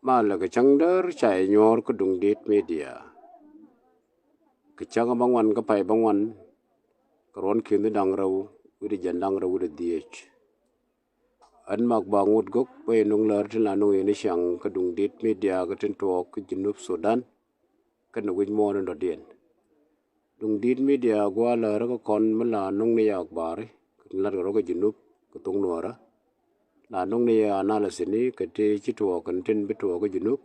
ma la ka changder chai nyor ko dung dit media ka changa bangwan ka pai bangwan karon kin dang raw wi jan dang raw de diech an mak bangut gok pe nong lar tin la no ni shang ka dung dit media ka tin to ka jinup Sudan ka no wi mo ndo dien dung dit media gwa la ra ko kon mala nong ni yak bare la ro ka jinup ka tung nuara la nong ni analysis ni ka te chi to kan tin bi to ka jinup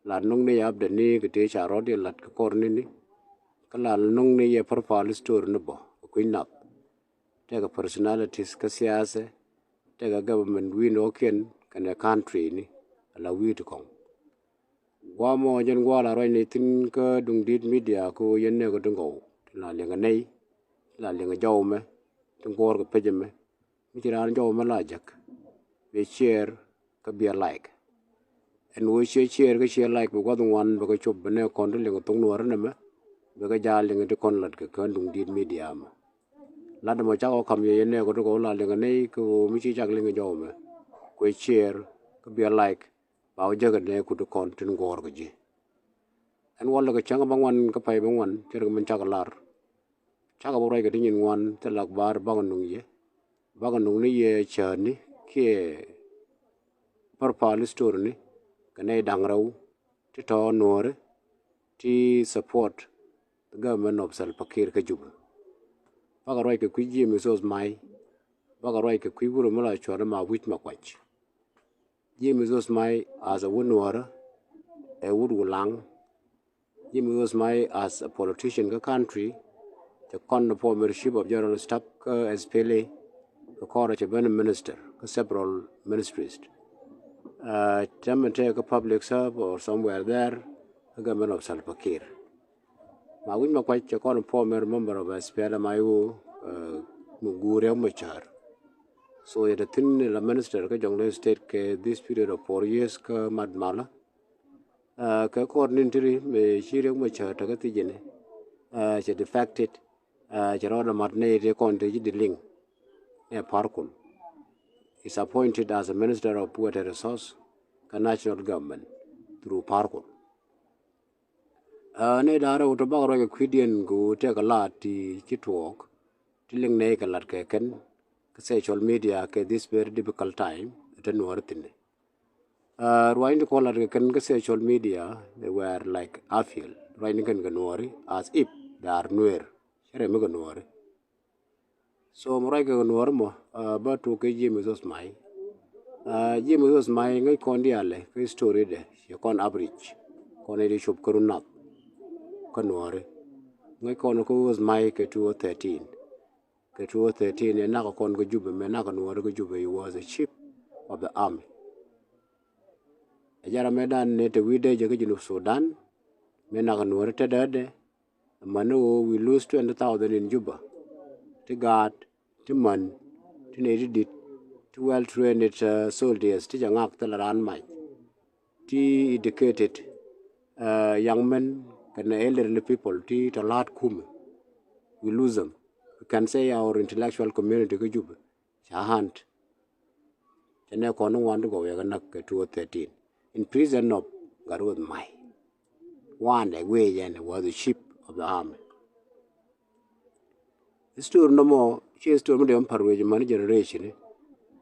la nong ni ab de ni ka te cha ro de lat ka kor ni ka la nong ni ye profile store no bo ku nap te ka personalities ka siyasa te ka government wi no ken kan country ni la wi to kong gwa mo jen gwa la roi ni tin ka dung dit media ko yen ne ko tungo la le nga nei la le nga jaw me tung gor ko peje me mi ti ran jaw me la jak be share ka be like and we share ka share like ko dung wan ba ko chob ne kon le nga tung nuar na me be ka ja le nga kon lat ka dung dit media ma la da mo cha ko kam yen ne ko ko la le nga nei ko mi chi jak le nga jaw me ko share ka be like ba jaga ne ku to kon tin gor ko ji an wala ka changa bangwan ka pai bangwan cher man chaka lar chaka borai ka tin wan te lak bar bagan nung ni ye chani ke par pal store ni ka nei dang raw ti to nore ti support the government of Salva Kiir ka juba baga roi ka kuji mi sos mai baga roi ka kuiburu mala chora Mawich Makuach Jimmy sos mai as a wunwara a wood lang Jimmy was my as a politician ka country the con the membership of general staff as Pele the court of minister several ministries take a public serve or somewhere there the government of Salva Kiir ma win ma quite a con former member of SPLM IO Mugure Machar so it a thin la minister ka jongle state ke this period of 4 years ka mad mala ka coordinatory me shire mo cha ta ti jene che defected che roda matne de konte ji diling e parkul is appointed as a minister of water resource ka national government through parkul ne dara to bagro ke kwidien go te ka lati kitwok tiling ne ka lat ke ken ka social media ke this very difficult time to nuartine Rwanda call it social media, they were like Afiel, Rwanda can Ganori, as if they are Nuer, Sheremaganori. So Moraga Normo, but to Jim is my. Jim was my condiale, story de, you con average, con edition of Corunat, Canori. My con was my K213. K213 and Nakon Gajuba, Menakan Gajuba, he was a chief of the army. Jara medan ne te wide jaga jinu Sudan mena kan warta dade manu we lose 20,000 in Juba to guard to man to need it to well trained soldiers to jangak talaran mai to educated young men and elderly people to lot kum we lose them we can say our intellectual community ko Juba chahant tene kono wandu go yaga nak 213 in prison of Garud Mai. One way and was the ship of the army. The story no more, she is to me the empire man generation,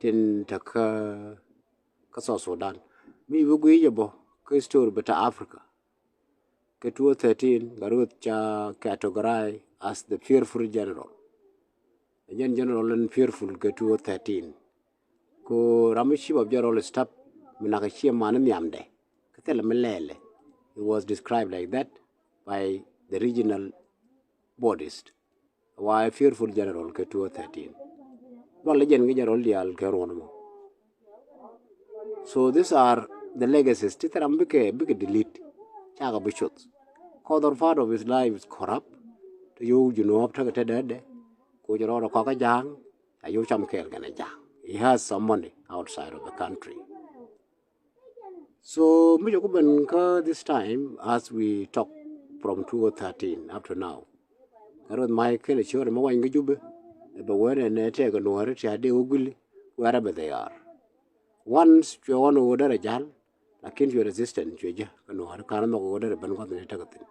tin taka Kasa Sudan. Me will go yabo, story better Africa. K213, Garud cha categorized as the fearful general. The general and fearful K213. Ko Ramiship of general staff, Minakashia Manam Yamde. It was described like that by the regional bodies. Why fearful general K213. Well, legend general Dial Keronamo. So these are the legacies. Titaram big delete. Chaga Bishots. Other part of his life is corrupt. To you know, after the dead, Kujaro Kakajang, a Yocham Kelganajang. He has some money outside of the country. So, this time, as we talk from 2013 up to now, I wrote my kind of sure more in Juba, but when I take a Nuer, wherever they are. Once you want to order a jal, lakin you resistant juja Nuer kana no go der ban ko ne tagatin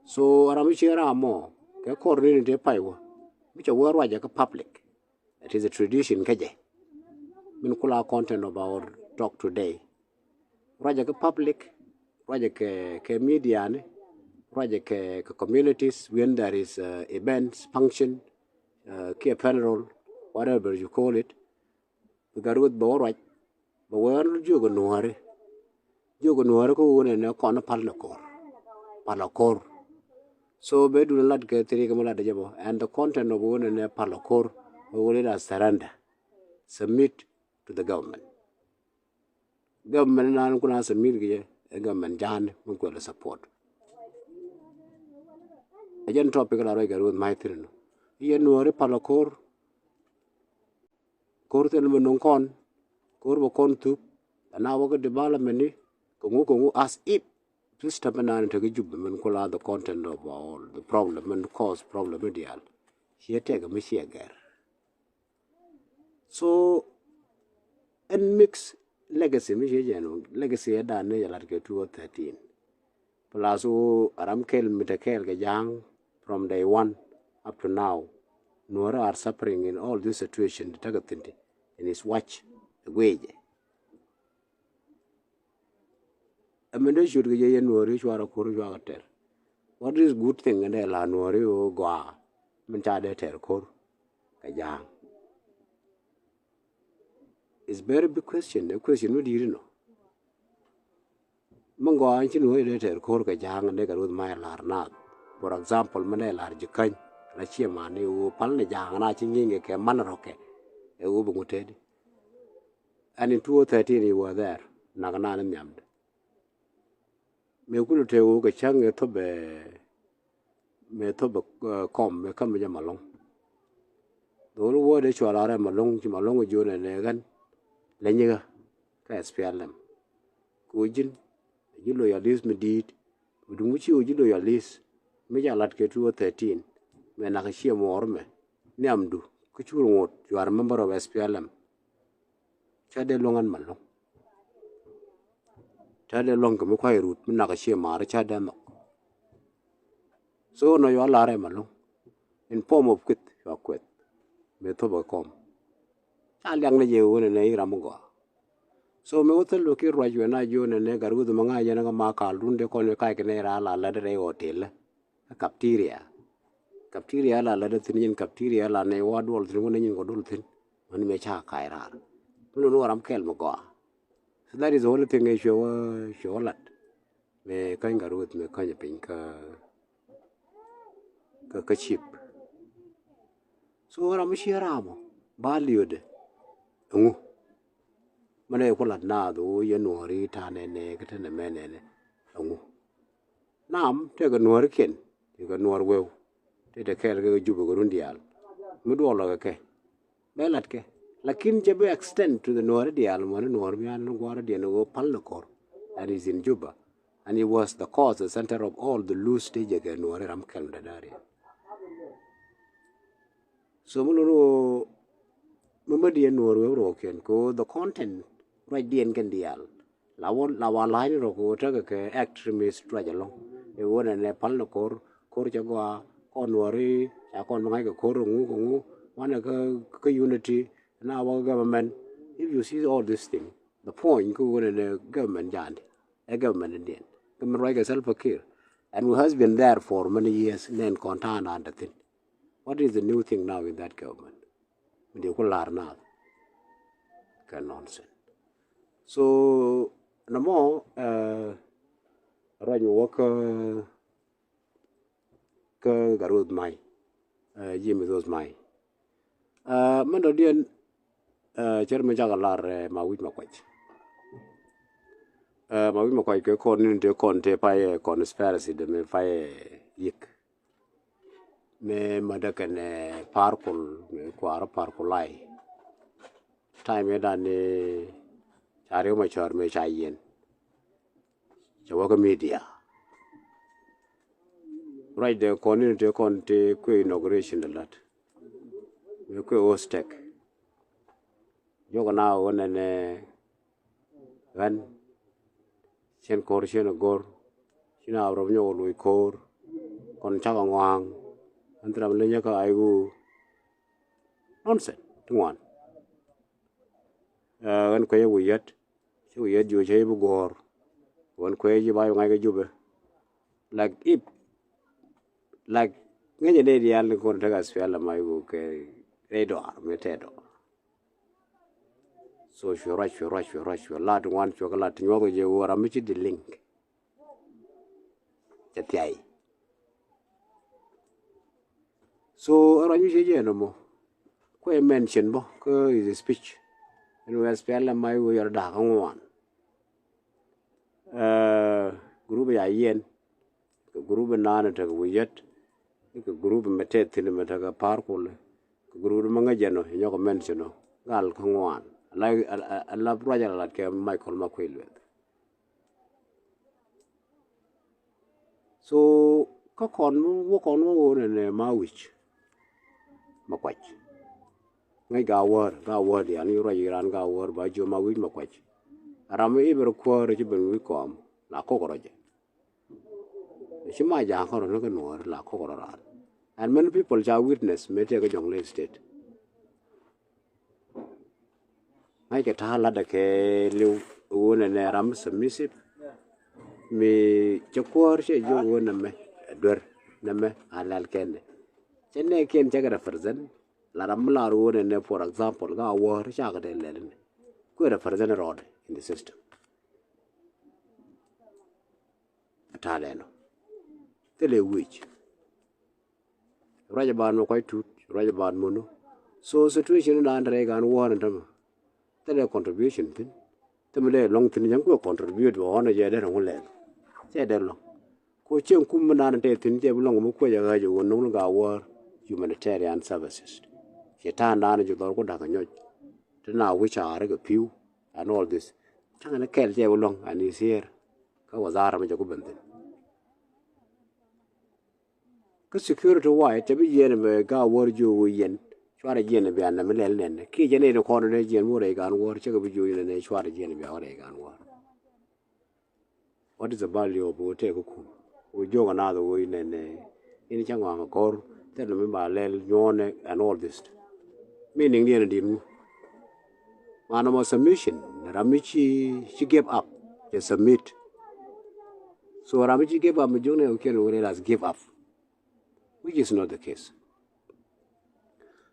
so aramichi ramo ke korni de paiwo bicha war waja ka public. It is a tradition kaje min kula content of our talk today raja ka public raja ke media ne raja ke communities when there is events function ke funeral whatever you call it garut bo raj bo wer jogo Nuer ko wona ne kono palakor so be do not get three kamala jabo and the content of wona ne palakor will surrender submit to the government nan kuna submit ge government jan mun ko support ajen topic la ro garut mai tirno ye Nuer palakor tel mun kon kor bo kon tu na wo development ni kongu as if system nan to jub men ko la the content of all the problem and cause problem ideal here take a mishiagar so and mix legacy legacy da ne ya larke 2013 plus aram kel mitakel ga jang from day one up to now Nuer are suffering in all this situation tagatinti in his watch the wage amende should ge ye Nuer chwara kor chwa ter what is good thing and la Nuer o gwa men cha de ter kor ka jang is very big question the question no diri no mango an chi Nuer de ter kor ka jang de garud mai lar Naath for example mane lar jikan la chi ma ne o pal ne jang na chi nginge ke man roke e o bu tedi and in 2013 he was there nagana nyamde me kulu te o ga chang e to be me to be kom me kam ja malong do lo wo de chwa ra malong chi malong jo ne ne gan le nyiga ka SPLM ko jin ji loyalist me dit du mu chi o ji loyalist me ja lat ke 2013 me na ka chi mo orme ni amdu ku chu ngot you are member of SPLM cha de longan malong cha de long ko me kwai rut me na ka chi ma ra cha de no so no yo la re malong in form of quit yo quit me to ba kom cha lyang ne je wo ne ra mo go so me wotel lo ki rwaj na jo ne garu du manga yana ga ma kal runde ko ne kai ne ra la de hotel cafeteria la de tin cafeteria la ne wa dol tin ne ko dol tin man me cha kai ra no ram kel mo go so that is the only thing I show lat me kan garu me kan pin ka chip so ram shi ramo ba liode ngu mane ko lat na do ye Nuer ta ne ka ne me ne ngu nam te ga Nuer ken te ga Nuerwew te kel ga jubu go rundial mu do lo ke be lat ke lakin je be extend to the Nuer dial mon Nuer mi an go ra de no pal kor and is in Juba and it was the cause the center of all the loose stage ga Nuer ram kel da dare so mu no mu de Nuerwew ro ken ko the content right dien kan dial la line ro ko ta ke extremist ra jalong e wona ne pal kor ja go kon Nuer ya kon ngai ko kor ngu wana ka unity in our government. If you see all this thing the point go wona ne government jand a government indian government right self care and who has been there for many years then content and the thing what is the new thing now in that government they ko lar na ka nonsense so no more ranyo work ka garud mai jimi those mai mando dien cher me jaga lar Mawich Makuach ke kon ni te kon te pa conspiracy de me fa yik me madaka ne parkul me kwara parkulai time da ne chare ma char me chayen chawa media right the community conte ku inauguration the lot we ku hostek yoga na wona ne gan chen kor chen gor china ro nyo lui kor kon cha ngwang antram le nya ka aigu nonsense tungwan an ko ye wiyet ju che bu gor won ko ye ba ngai ga jube like if like ngai ne di al ko ta gas fela mai go ke redo metedo so shura la tungwan chokola tinyo je wora mi di link chatiai so aranyu je no mo ko mention bo ko is a speech and we spell my we are da ngwan group ya yen group na na ta we yet group metet tin meta ga par ko le group manga jeno yo ko mention no gal ko ngwan la broja la ke Michael Makuach so ko kon wo ne Mawich Makuach ngai ga word ya ni ro yiran ga word ba jo Mawich Makuach aram iber ko re ben wi kom la ko roje shima ja ko no Nuer la ko ran and many people ja witness me te ga jongle state ngai ke ta la da ke lu wona ne ram submissive mi chokor che jo wona me dor na me alal kende chenne ken che ga represent la ram la ro ne for example ga war cha ga de le ko represent rod in the system ataleno tele which raja ban mo quite tut raja ban mo no so situation na andre gan war ndam tele contribution tin temle long tin jang ko contribute wo na je de ngule che de long ko chen kum na na tin je long mo ko ja ga jo no ga war humanitarian services che ta na ju dor ko da ga nyoj tana which are ga piu and all this tanga na kel je long and is here ka wazara me ko bende ka security why te bi yen me ga war ju yen chwara yen be an me lel nen ki je ne ko ne jen mo re gan war che ga bi ju ne chwara jen be ore gan war what is the value of wote ko ku o jo ga na do ne ini changwa ma kor te no me ba lel nyone and all this meaning ne din manamo submission ramichi she gave up to submit so ramichi gave up mjone okay no as give up which is not the case.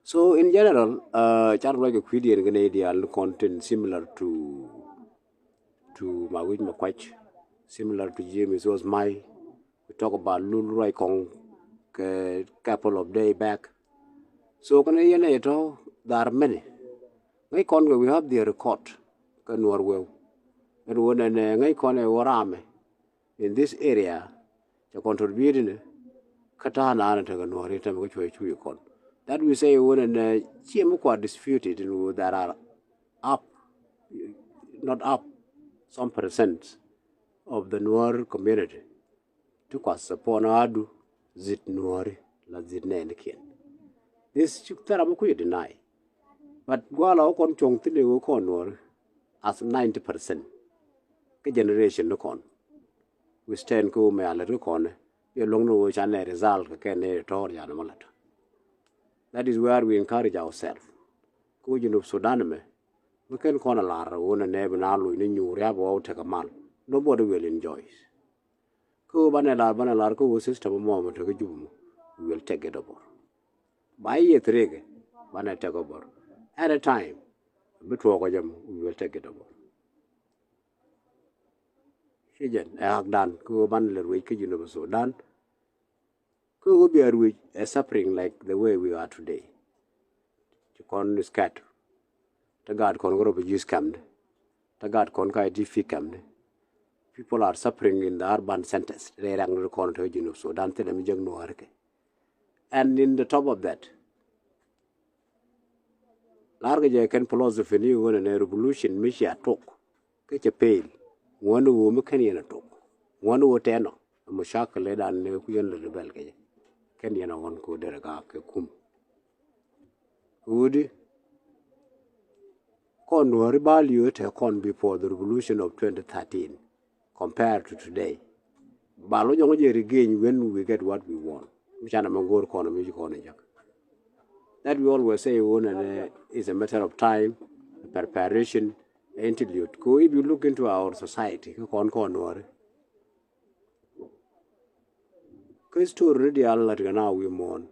So in general, like a Quiddy and Canadian content similar to Mawich Makuach, similar to James was my. We talk about Lul Kong a couple of days back. So Canadian there are many. We have the record Nuerwew. And when I con a warame in this area to contribute in Katana and Nuer which way you con. That we say when Chiamukwa disputed that are up, not up, some percent of the Nuer community took us upon Adu zit Nuer la zit Nenkin. This Chuktaramuku deny. But Guala Okon Chong Tili Okon Nuer as 90%. Ke generation no con. We stand go me a little con, you long no channel result can a Toria Malata. That is where we encourage ourselves. Kujin of Sudan, we can call a lar, one and never now in you, Rabo, take a man. Nobody will enjoy. Ko Banalar, go system a moment to you, we will take it over. By a trig, Bana take over. At a time, before them, we will take it over. Shijan, I have done, go Banler, we could you Sudan. Ko be a suffering like the way we are today. Con scatter. The God con grow use camd. The God con kai diffi camd. People are suffering in the urban centers. They are angry con to you so dante them young no arke. And in the top of that, large can philosophy new one a revolution Misha talk. Catch a pale. One who mechanian a talk. One who tenor. A mushaka led and the rebel. Can you know one go there a kum? Woody con value it a con before the revolution of 2013. compared to today. Balo jongo je regain when we get what we want. Mchana mangor kono miji kono jak. That we always say is a matter of time, preparation, interlude. If you look into our society, because to already Allah now we mourn.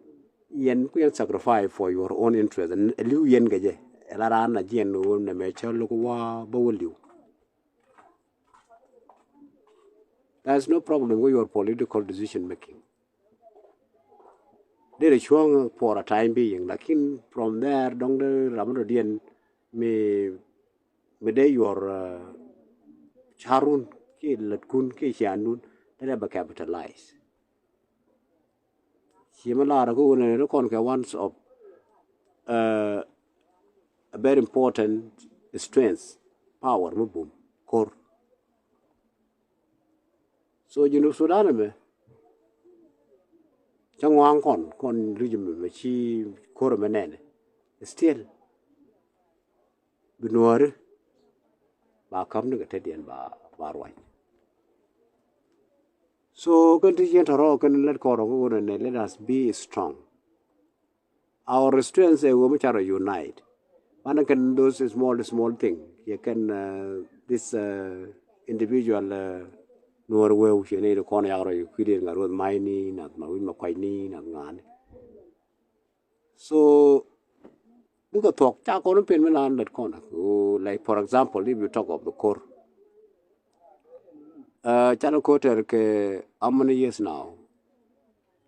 Yen ku sacrifice for your own interest and liu yen gaje. Elara na jen no na mecha look wa bawliu. There's no problem with your political decision making. There is strong for a time being. Like from there, don't the Ramadanian may day your charun ki latkun ki shanun that ever capitalize. Similar go in a conquer ones of a very important strength, power, mubum, core. So you know Sudan me. Changwang con regime chi core manene. Still Nuer ba come to get and ba white. So continue to rock and let go and let us be strong. Our strengths will unite. One can do small thing. You can this individual Nuerwew she need a corner you quitting a road mining, not Makuach not Naath. So look at talk, talk on a pen on that corner. Like for example, if you talk of the core. Channel quarter ke how many years now?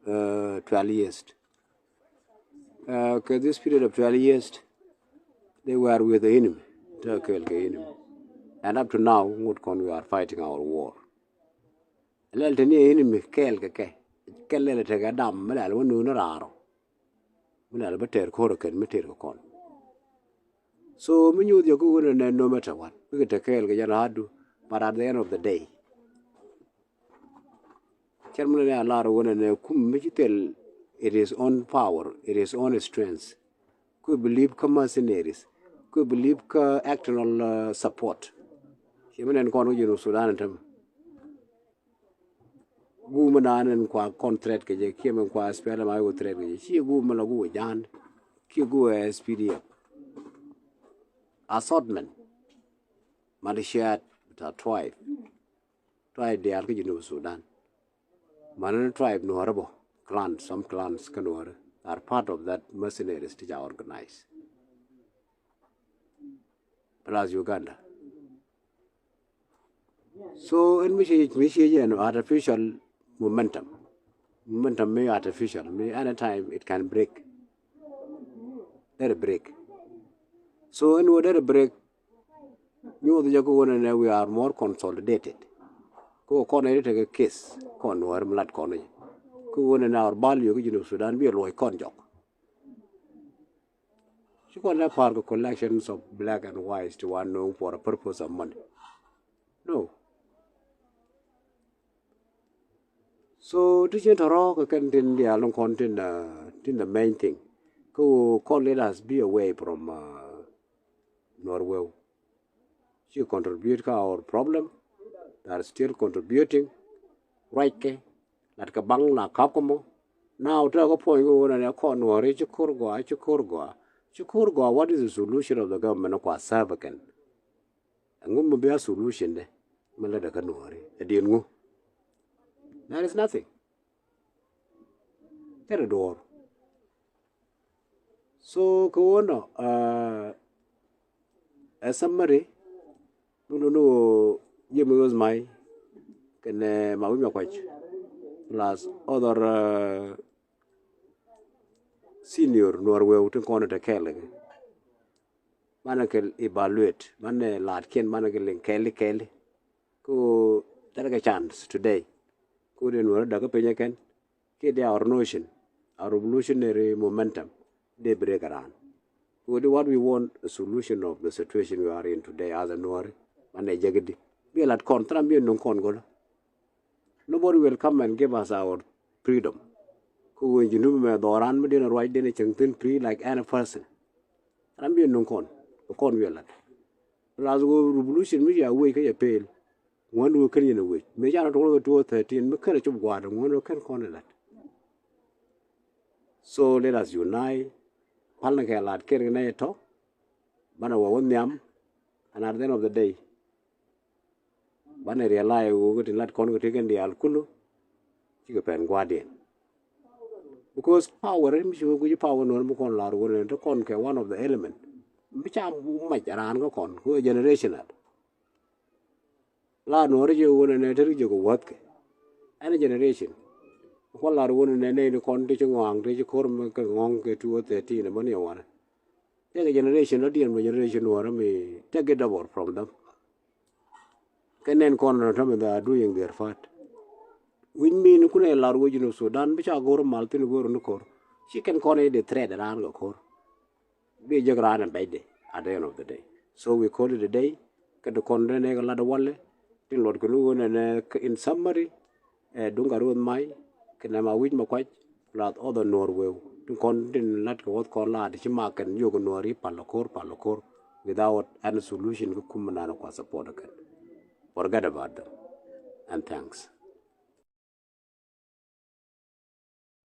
12 years. This period of 12 years, they were with the enemy, enemy. And up to now, we are fighting our war. Lel tani enemy ke lele te gadam melal wonu na raro. Melal beter koro ken meter kon. So we knew the go no matter what. We get a kel ke hadu, but at the end of the day, it is on power, it is on strength. Could believe mercenaries, could believe external support. Human and Kono Sudan and them. Woman and qua contract, came and qua spell my would trade. She woman a good Jan, Kigu SPDF. Assortment. Marishat with a tribe. Tribe the Argentine Sudan. Manan tribe Nuerwew clan, some clans Nuer are part of that mercenaries which are organized. Plus Uganda. So in which artificial momentum. Momentum may artificial, may anytime it can break. Let it break. So in order to break, you know we are more consolidated. Go corner take a case, Nuer Mlat corner. Go on in our value, Sudan be a loy conjock. She got that part of collections of black and white to one known for a purpose of money. No. So teaching to rock can in the long content in the main thing. Go let us be away from Nuerwew. She contribute to our problem. They are still contributing. Right, like a bang la kakomo. Now, to a point over and a corner, Chukurgo, what is the solution of the government of Savakan? And going to be a solution there. Malada Kanuari, a deal. There is nothing. Get a door. So, go on. A summary. No, you was my. Can Makuach plus other senior Nuerwew to corner the Kelly. Manakel evaluate, Mane Latkin Manakel Kelly. Go take a chance today. Good in word, Dagapenyakan, get our notion, our revolutionary momentum, they break around. What we want a solution of the situation we are in today as a Nuer, and a Jagadi. Be a lot contrambian non Congo. Nobody will come and give us our freedom. Who you know the Oran Medina right then a changtin free like any person. Rambian non con, the con will. Glasgow revolution media wake a pale. one who can in a week. Me jana to 213, me can chop guard, one who can corner that. So let us unite. Palnaka lad carrying a talk, Bana won yam, and at the end of the day, Bana realize who got in that corner taken the Alkulu, Chicapan Guardian. Because power, you power no more con lard one to conquer one of the element. Which are much around go con, who a generation at. La Norway won an eternity work. Any generation. What lard one and a name condition on, take a corn, get 213 and money one. Take a generation, not the generation or me, take a double from them. Can then corner them they are doing their part. We mean Kuna Larway Sudan, which are go Maltin go on the core. She can call it the thread around the core. Be a jagran and bad day at the end of the day. So we call it a day, get the condemn a lot of wall, till Lord Gunu and in summary, Dungarun Mai, Kanama with Makuach, lot other Nuerwew, to condemn not what call lad, Shimak and Yogonori, Palokor, without any solution to Kumanana support again. Forget about them. And thanks.